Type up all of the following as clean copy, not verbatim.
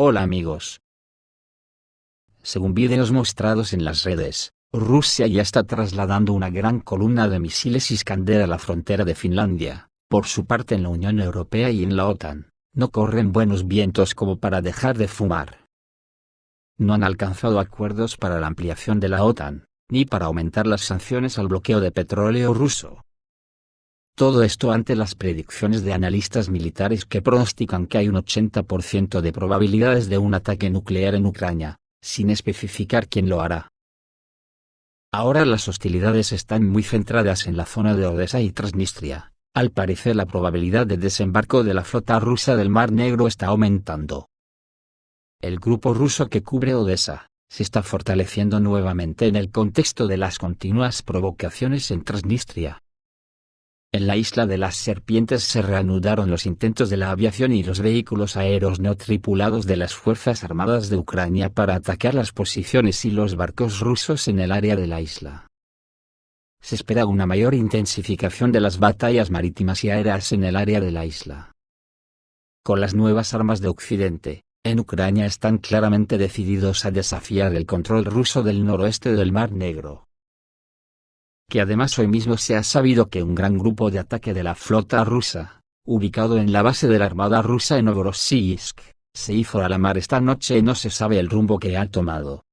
Hola amigos. Según vídeos mostrados en las redes, Rusia ya está trasladando una gran columna de misiles Iskander a la frontera de Finlandia. Por su parte, en la Unión Europea y en la OTAN, no corren buenos vientos como para dejar de fumar. No han alcanzado acuerdos para la ampliación de la OTAN, ni para aumentar las sanciones al bloqueo de petróleo ruso. Todo esto ante las predicciones de analistas militares que pronostican que hay un 80% de probabilidades de un ataque nuclear en Ucrania, sin especificar quién lo hará. Ahora las hostilidades están muy centradas en la zona de Odesa y Transnistria. Al parecer la probabilidad de desembarco de la flota rusa del Mar Negro está aumentando. El grupo ruso que cubre Odesa se está fortaleciendo nuevamente en el contexto de las continuas provocaciones en Transnistria. En la isla de las Serpientes se reanudaron los intentos de la aviación y los vehículos aéreos no tripulados de las Fuerzas Armadas de Ucrania para atacar las posiciones y los barcos rusos en el área de la isla. Se espera una mayor intensificación de las batallas marítimas y aéreas en el área de la isla. Con las nuevas armas de Occidente, en Ucrania están claramente decididos a desafiar el control ruso del noroeste del Mar Negro. Que además hoy mismo se ha sabido que un gran grupo de ataque de la flota rusa, ubicado en la base de la Armada rusa en Novorossiysk, se hizo a la mar esta noche y no se sabe el rumbo que ha tomado.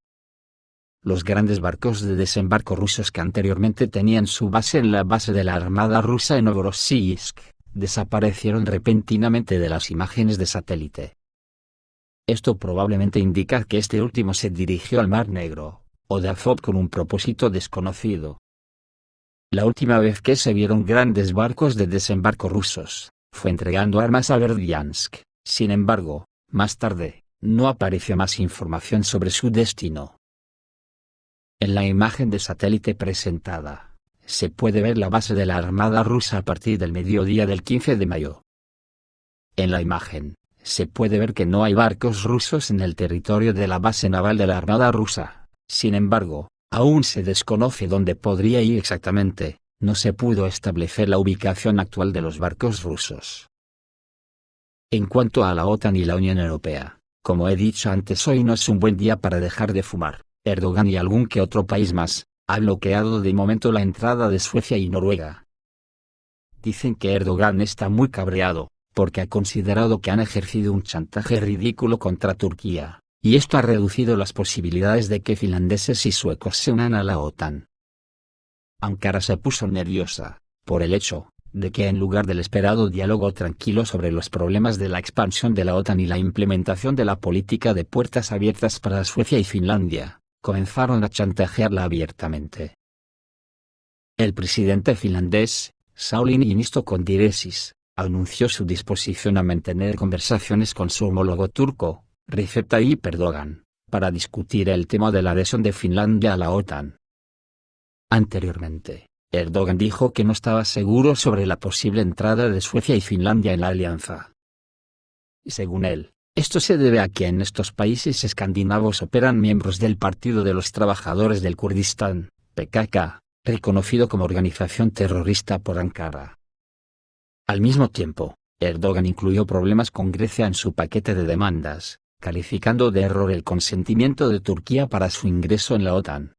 Los grandes barcos de desembarco rusos que anteriormente tenían su base en la base de la Armada rusa en Novorossiysk, desaparecieron repentinamente de las imágenes de satélite. Esto probablemente indica que este último se dirigió al Mar Negro, o de Azov con un propósito desconocido. La última vez que se vieron grandes barcos de desembarco rusos, fue entregando armas a Berdyansk. Sin embargo, más tarde, no apareció más información sobre su destino. En la imagen de satélite presentada, se puede ver la base de la Armada rusa a partir del mediodía del 15 de mayo. En la imagen, se puede ver que no hay barcos rusos en el territorio de la base naval de la Armada rusa. Sin embargo, aún se desconoce dónde podría ir exactamente, no se pudo establecer la ubicación actual de los barcos rusos. En cuanto a la OTAN y la Unión Europea, como he dicho antes, hoy no es un buen día para dejar de fumar. Erdogan y algún que otro país más, han bloqueado de momento la entrada de Suecia y Noruega. Dicen que Erdogan está muy cabreado, porque ha considerado que han ejercido un chantaje ridículo contra Turquía. Y esto ha reducido las posibilidades de que finlandeses y suecos se unan a la OTAN. Ankara se puso nerviosa, por el hecho, de que en lugar del esperado diálogo tranquilo sobre los problemas de la expansión de la OTAN y la implementación de la política de puertas abiertas para Suecia y Finlandia, comenzaron a chantajearla abiertamente. El presidente finlandés, Sauli Niinisto Kondiresis, anunció su disposición a mantener conversaciones con su homólogo turco, Recep Tayyip Erdogan, para discutir el tema de la adhesión de Finlandia a la OTAN. Anteriormente, Erdogan dijo que no estaba seguro sobre la posible entrada de Suecia y Finlandia en la alianza. Según él, esto se debe a que en estos países escandinavos operan miembros del Partido de los Trabajadores del Kurdistán, PKK, reconocido como organización terrorista por Ankara. Al mismo tiempo, Erdogan incluyó problemas con Grecia en su paquete de demandas, calificando de error el consentimiento de Turquía para su ingreso en la OTAN.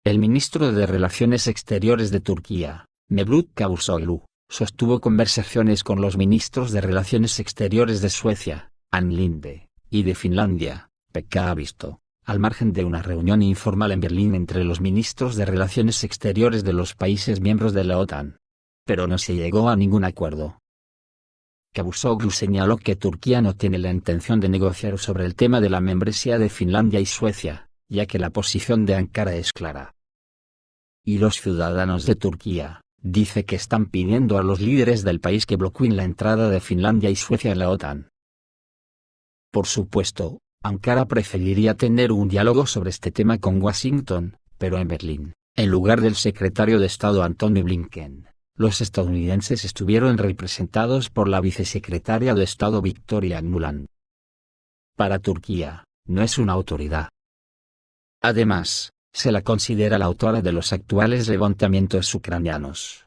El ministro de Relaciones Exteriores de Turquía, Mevlut Cavusoglu, sostuvo conversaciones con los ministros de Relaciones Exteriores de Suecia, Ann Linde, y de Finlandia, Pekka Haavisto, al margen de una reunión informal en Berlín entre los ministros de Relaciones Exteriores de los países miembros de la OTAN. Pero no se llegó a ningún acuerdo. Cavusoglu señaló que Turquía no tiene la intención de negociar sobre el tema de la membresía de Finlandia y Suecia, ya que la posición de Ankara es clara. Y los ciudadanos de Turquía, dice que están pidiendo a los líderes del país que bloqueen la entrada de Finlandia y Suecia en la OTAN. Por supuesto, Ankara preferiría tener un diálogo sobre este tema con Washington, pero en Berlín, en lugar del secretario de Estado Antony Blinken. Los estadounidenses estuvieron representados por la vicesecretaria de Estado Victoria Nuland. Para Turquía, no es una autoridad. Además, se la considera la autora de los actuales levantamientos ucranianos.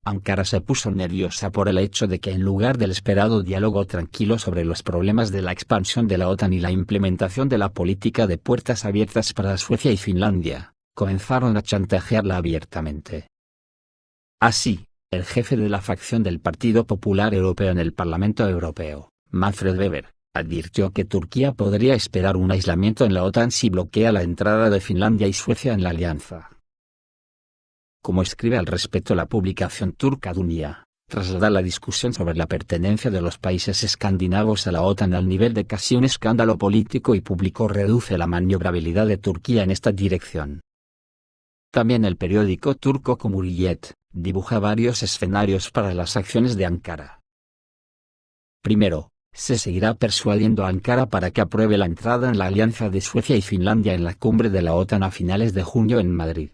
Ankara se puso nerviosa por el hecho de que en lugar del esperado diálogo tranquilo sobre los problemas de la expansión de la OTAN y la implementación de la política de puertas abiertas para Suecia y Finlandia, comenzaron a chantajearla abiertamente. Así, el jefe de la facción del Partido Popular Europeo en el Parlamento Europeo, Manfred Weber, advirtió que Turquía podría esperar un aislamiento en la OTAN si bloquea la entrada de Finlandia y Suecia en la alianza. Como escribe al respecto la publicación turca Dunia, traslada la discusión sobre la pertenencia de los países escandinavos a la OTAN al nivel de casi un escándalo político y público reduce la maniobrabilidad de Turquía en esta dirección. También el periódico turco Cumhuriyet dibuja varios escenarios para las acciones de Ankara. Primero, se seguirá persuadiendo a Ankara para que apruebe la entrada en la alianza de Suecia y Finlandia en la cumbre de la OTAN a finales de junio en Madrid.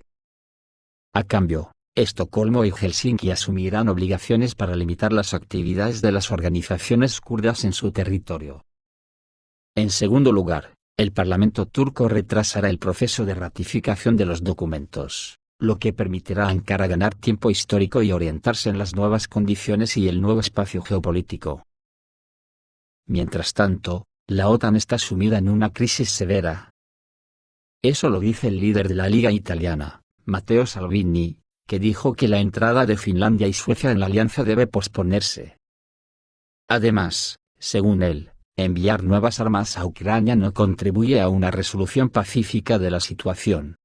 A cambio, Estocolmo y Helsinki asumirán obligaciones para limitar las actividades de las organizaciones kurdas en su territorio. En segundo lugar, el Parlamento turco retrasará el proceso de ratificación de los documentos, lo que permitirá a Ankara ganar tiempo histórico y orientarse en las nuevas condiciones y el nuevo espacio geopolítico. Mientras tanto, la OTAN está sumida en una crisis severa. Eso lo dice el líder de la Liga Italiana, Matteo Salvini, que dijo que la entrada de Finlandia y Suecia en la alianza debe posponerse. Además, según él, enviar nuevas armas a Ucrania no contribuye a una resolución pacífica de la situación.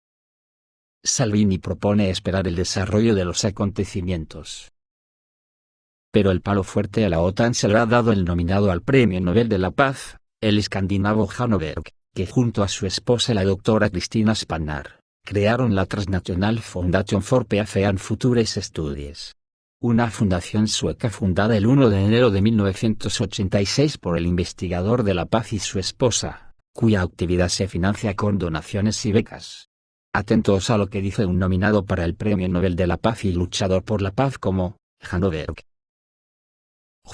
Salvini propone esperar el desarrollo de los acontecimientos. Pero el palo fuerte a la OTAN se lo ha dado el nominado al Premio Nobel de la Paz, el escandinavo Hanno Berg, que junto a su esposa la doctora Kristina Spannar, crearon la Transnational Foundation for Peace and Future Studies, una fundación sueca fundada el 1 de enero de 1986 por el investigador de la paz y su esposa, cuya actividad se financia con donaciones y becas. Atentos a lo que dice un nominado para el Premio Nobel de la Paz y luchador por la paz como Hanno Berg.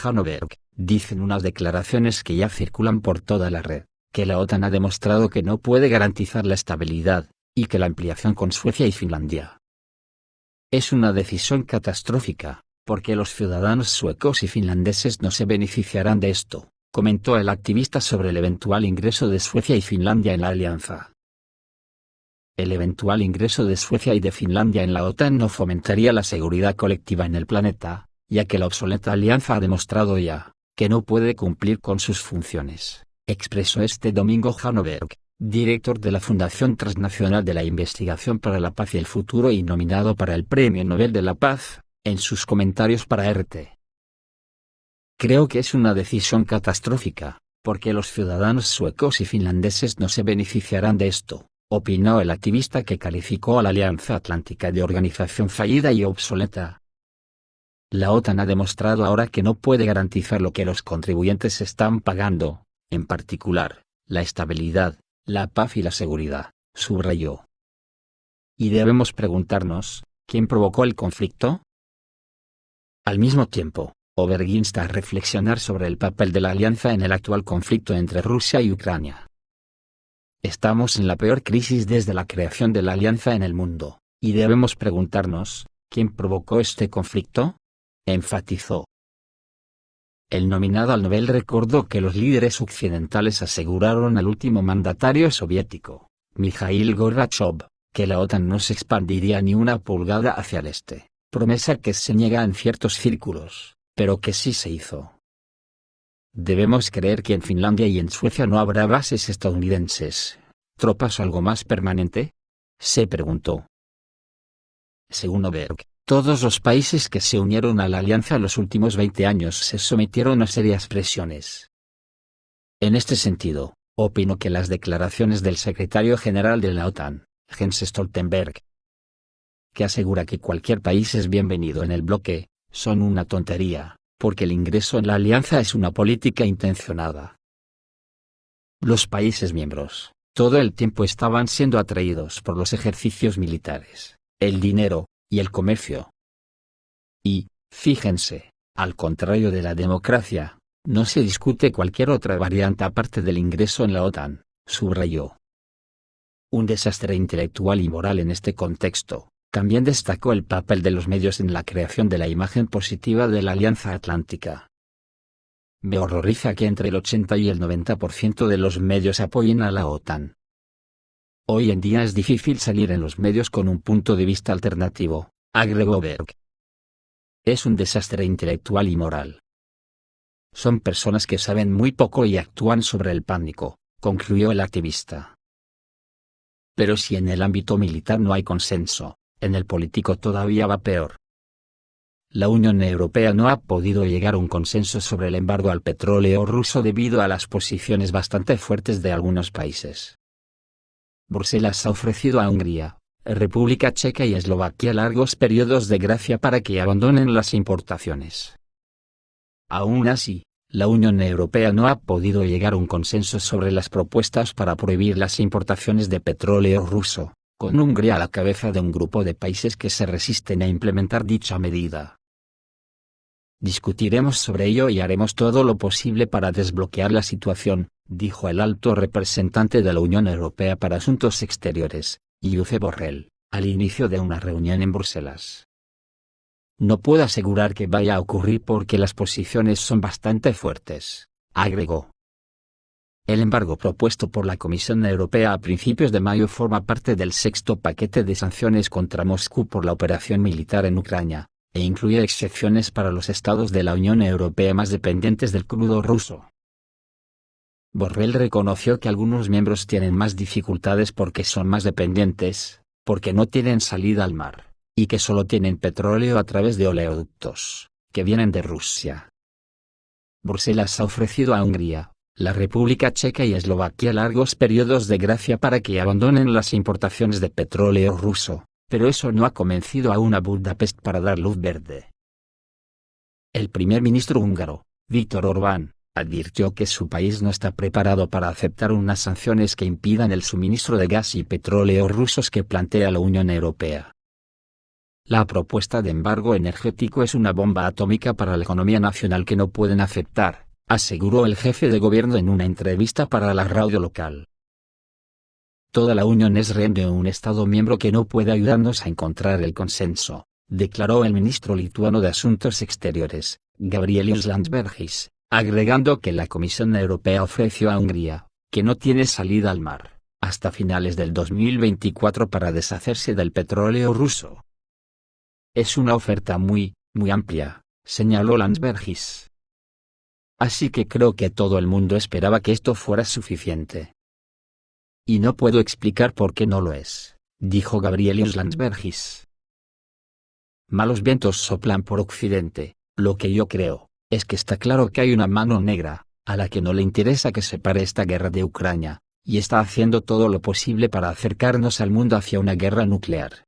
Hanno Berg dice en unas declaraciones que ya circulan por toda la red, que la OTAN ha demostrado que no puede garantizar la estabilidad, y que la ampliación con Suecia y Finlandia es una decisión catastrófica, porque los ciudadanos suecos y finlandeses no se beneficiarán de esto, comentó el activista sobre el eventual ingreso de Suecia y Finlandia en la alianza. El eventual ingreso de Suecia y de Finlandia en la OTAN no fomentaría la seguridad colectiva en el planeta, ya que la obsoleta alianza ha demostrado ya que no puede cumplir con sus funciones, expresó este domingo Hanno Berg, director de la Fundación Transnacional de la Investigación para la Paz y el Futuro y nominado para el Premio Nobel de la Paz, en sus comentarios para RT. Creo que es una decisión catastrófica, porque los ciudadanos suecos y finlandeses no se beneficiarán de esto, opinó el activista que calificó a la Alianza Atlántica de organización fallida y obsoleta. La OTAN ha demostrado ahora que no puede garantizar lo que los contribuyentes están pagando, en particular, la estabilidad, la paz y la seguridad, subrayó. Y debemos preguntarnos, ¿quién provocó el conflicto? Al mismo tiempo, Oberg insta a reflexionar sobre el papel de la alianza en el actual conflicto entre Rusia y Ucrania. Estamos en la peor crisis desde la creación de la alianza en el mundo, y debemos preguntarnos, ¿quién provocó este conflicto?, enfatizó. El nominado al Nobel recordó que los líderes occidentales aseguraron al último mandatario soviético, Mikhail Gorbachev, que la OTAN no se expandiría ni una pulgada hacia el este, promesa que se niega en ciertos círculos, pero que sí se hizo. ¿Debemos creer que en Finlandia y en Suecia no habrá bases estadounidenses, tropas o algo más permanente?, se preguntó. Según Oberg, todos los países que se unieron a la alianza en los últimos 20 años se sometieron a serias presiones. En este sentido, opino que las declaraciones del secretario general de la OTAN, Jens Stoltenberg, que asegura que cualquier país es bienvenido en el bloque, son una tontería, porque el ingreso en la alianza es una política intencionada. Los países miembros, todo el tiempo estaban siendo atraídos por los ejercicios militares, el dinero, y el comercio. Y, fíjense, al contrario de la democracia, no se discute cualquier otra variante aparte del ingreso en la OTAN, subrayó. Un desastre intelectual y moral en este contexto, También destacó el papel de los medios en la creación de la imagen positiva de la Alianza Atlántica. Me horroriza que entre el 80 y el 90% de los medios apoyen a la OTAN. Hoy en día es difícil salir en los medios con un punto de vista alternativo, agregó Berg. Es un desastre intelectual y moral. Son personas que saben muy poco y actúan sobre el pánico, concluyó el activista. Pero si en el ámbito militar no hay consenso, en el político todavía va peor. La Unión Europea no ha podido llegar a un consenso sobre el embargo al petróleo ruso debido a las posiciones bastante fuertes de algunos países. Bruselas ha ofrecido a Hungría, República Checa y Eslovaquia largos periodos de gracia para que abandonen las importaciones. Aún así, la Unión Europea no ha podido llegar a un consenso sobre las propuestas para prohibir las importaciones de petróleo ruso, con Hungría a la cabeza de un grupo de países que se resisten a implementar dicha medida. Discutiremos sobre ello y haremos todo lo posible para desbloquear la situación, dijo el alto representante de la Unión Europea para Asuntos Exteriores, Josep Borrell, al inicio de una reunión en Bruselas. No puedo asegurar que vaya a ocurrir porque las posiciones son bastante fuertes, agregó. El embargo propuesto por la Comisión Europea a principios de mayo forma parte del sexto paquete de sanciones contra Moscú por la operación militar en Ucrania, e incluye excepciones para los estados de la Unión Europea más dependientes del crudo ruso. Borrell reconoció que algunos miembros tienen más dificultades porque son más dependientes, porque no tienen salida al mar, y que solo tienen petróleo a través de oleoductos, que vienen de Rusia. Bruselas ha ofrecido a Hungría, la República Checa y Eslovaquia largos periodos de gracia para que abandonen las importaciones de petróleo ruso, pero eso no ha convencido aún a Budapest para dar luz verde. El primer ministro húngaro, Viktor Orbán, advirtió que su país no está preparado para aceptar unas sanciones que impidan el suministro de gas y petróleo rusos que plantea la Unión Europea. La propuesta de embargo energético es una bomba atómica para la economía nacional que no pueden aceptar, aseguró el jefe de gobierno en una entrevista para la radio local. Toda la Unión es rehén de un Estado miembro que no puede ayudarnos a encontrar el consenso, declaró el ministro lituano de Asuntos Exteriores, Gabrielius Landsbergis, agregando que la Comisión Europea ofreció a Hungría, que no tiene salida al mar, hasta finales del 2024 para deshacerse del petróleo ruso. Es una oferta muy amplia, señaló Landsbergis. Así que creo que todo el mundo esperaba que esto fuera suficiente. Y no puedo explicar por qué no lo es, dijo Gabrielius Landsbergis. Malos vientos soplan por Occidente, lo que yo creo, es que está claro que hay una mano negra, a la que no le interesa que se pare esta guerra de Ucrania, y está haciendo todo lo posible para acercarnos al mundo hacia una guerra nuclear.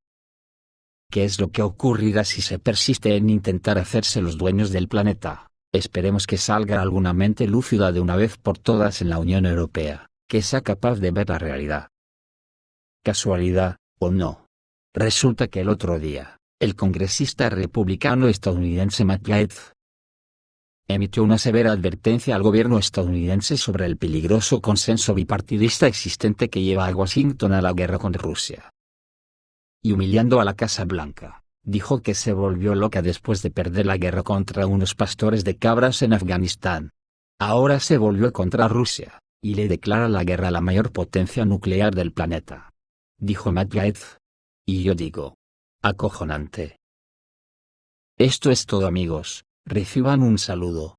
¿Qué es lo que ocurrirá si se persiste en intentar hacerse los dueños del planeta? Esperemos que salga alguna mente lúcida de una vez por todas en la Unión Europea, que sea capaz de ver la realidad. ¿Casualidad, o no? Resulta que el otro día, el congresista republicano estadounidense Matt Gaetz emitió una severa advertencia al gobierno estadounidense sobre el peligroso consenso bipartidista existente que lleva a Washington a la guerra con Rusia. Y humillando a la Casa Blanca, dijo que se volvió loca después de perder la guerra contra unos pastores de cabras en Afganistán. Ahora se volvió contra Rusia, y le declara la guerra a la mayor potencia nuclear del planeta. Dijo Matt Gaetz. Y yo digo. Acojonante. Esto es todo, amigos, reciban un saludo.